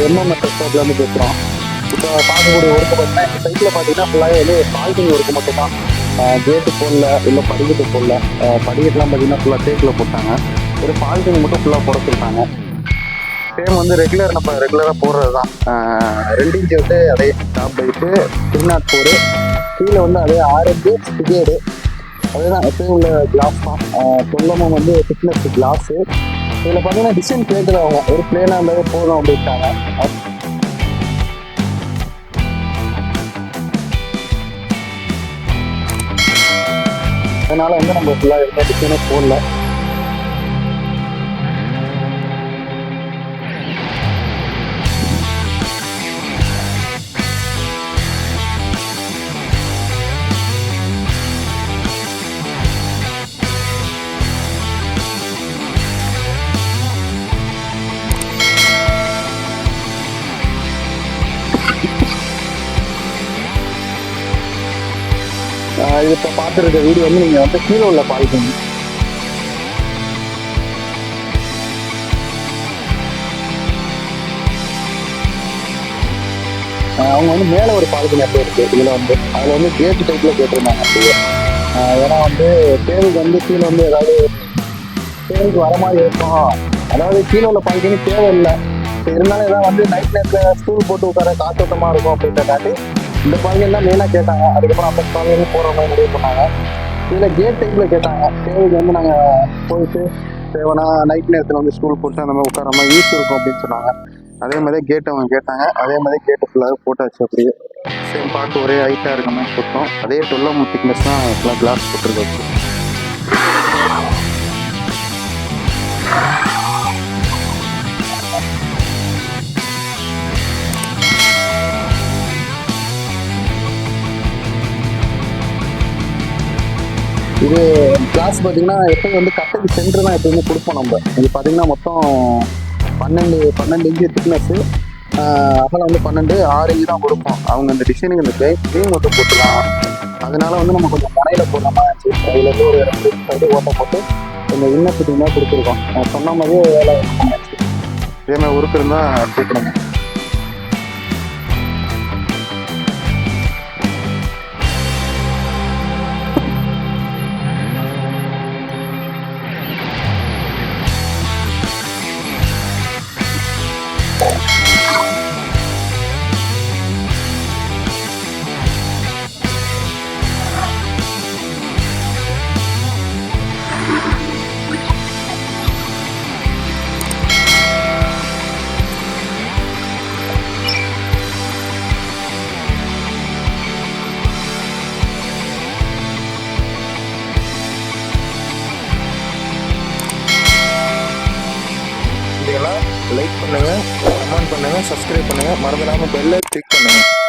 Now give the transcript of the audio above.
என்னென்ன ப்ராப்ளம்னு பேசுகிறோம். இப்போ பார்க்கக்கூடிய ஒர்க்கு பார்த்தீங்கன்னா இந்த சைட்டில் பார்த்தீங்கன்னா ஃபுல்லாகவே வந்து பால்கனி ஒர்க்கு மட்டும் தான். கேட்டு போடல, இல்லை படிக்கட்டு போடல. படிக்கட்டுலாம் பார்த்தீங்கன்னா ஃபுல்லாக தேக்கில் போட்டாங்க. ஒரு பால்கனி மட்டும் ஃபுல்லாக போட சொல்லிட்டாங்க. சேம் வந்து நம்ம ரெகுலராக போடுறது தான். 2 இன்ச்சு வந்து அதே டாப் பைட்டு 304, கீழே வந்து அதே ஆரஞ்சு ஸ்டிகேடு, அதுதான் எப்பயும் உள்ள கிளாஸ் தான். சொல்லமும் வந்து திக்னஸ் கிளாஸு. இதில் பார்த்தீங்கன்னா டிசைன் கேட்குறவங்க ஒரு பிளேனாக இருந்தாலே போதும் அப்படின்ட்டாங்க. அதனால வந்து நம்ம ஃபுல்லாக எதுவுமே டிசைனே போடல. இது இப்போ பார்த்துருக்க வீடியோ வந்து நீங்கள் வந்து கீழே உள்ள பால்கனி. அவங்க வந்து மேலே ஒரு பால்கனி அப்படியே இருக்குது. இதில் வந்து அதில் வந்து கேட்டு டைப்பில் கேட்டிருந்தாங்க அப்படியே. ஏன்னா வந்து தேவைக்கு வந்து கீழே வந்து ஏதாவது தேவைக்கு வர மாதிரி இருக்கும். அதாவது கீழே உள்ள பால்கனி தேவையில்லை, இருந்தாலும் ஏதாவது வந்து நைட் நேரத்தில் ஸ்கூல் போட்டு உட்கார காத்தோட்டமாக இருக்கும் அப்படின்றக்காட்டி இந்த பால்கனி தான் மெயினாக கேட்டாங்க. அதுக்கப்புறம் அந்த பால்கனி போடுற மாதிரி முடிவு பண்ணாங்க. இதில் கேட் டைப்பில் கேட்டாங்க. தேவைக்கு வந்து நாங்கள் போயிட்டு தேவைன்னா நைட் நேரத்தில் வந்து ஸ்கூல் போட்டு அந்த மாதிரி உட்கார மாதிரி யூஸ் இருக்கும் அப்படின்னு சொன்னாங்க. அதே மாதிரி கேட் அவங்க கேட்டாங்க. அதே மாதிரி கேட்டு ஃபுல்லாக போட்டாச்சு. அப்படியே சேம் பார்த்து ஒரே ஹைட்டாக இருக்க மாதிரி போட்டோம். அதே 12 திக்னஸ் தான் ஃபுல்லாக கிளாஸ் போட்டுருக்கு. இது கிளாஸ் பார்த்தீங்கன்னா எப்பயும் வந்து கட்டைக்கு சென்டர் தான் எப்பயுமே கொடுப்போம் நம்ம. இது பார்த்தீங்கன்னா மொத்தம் 12 இன்ச்சு திக்னஸ்ஸு, அகலம் வந்து 12, 6 இன்ச்சு தான் கொடுப்போம். அவங்க அந்த டிசைனுக்கு இந்த க்ரீம் மட்டும் போட்டுக்கலாம். அதனால வந்து நம்ம கொஞ்சம் முனையில் போடுற மாதிரி இருந்துச்சு. அதுலேருந்து ஒரு 2 சைடு ஓட்டை போட்டு கொஞ்சம் இன்னும் ஃபிட்டிங் மாதிரி கொடுத்துருக்கோம். சொன்ன மாதிரியே வேலை ஆச்சு. இதே மாதிரி ஒர்க் இருந்தால் கூப்பிடுங்க. லைக் பண்ணுங்கள், கமெண்ட் பண்ணுங்கள், சப்ஸ்கிரைப் பண்ணுங்கள், மறந்துடாமல் பெல்லை கிளிக் பண்ணுங்கள்.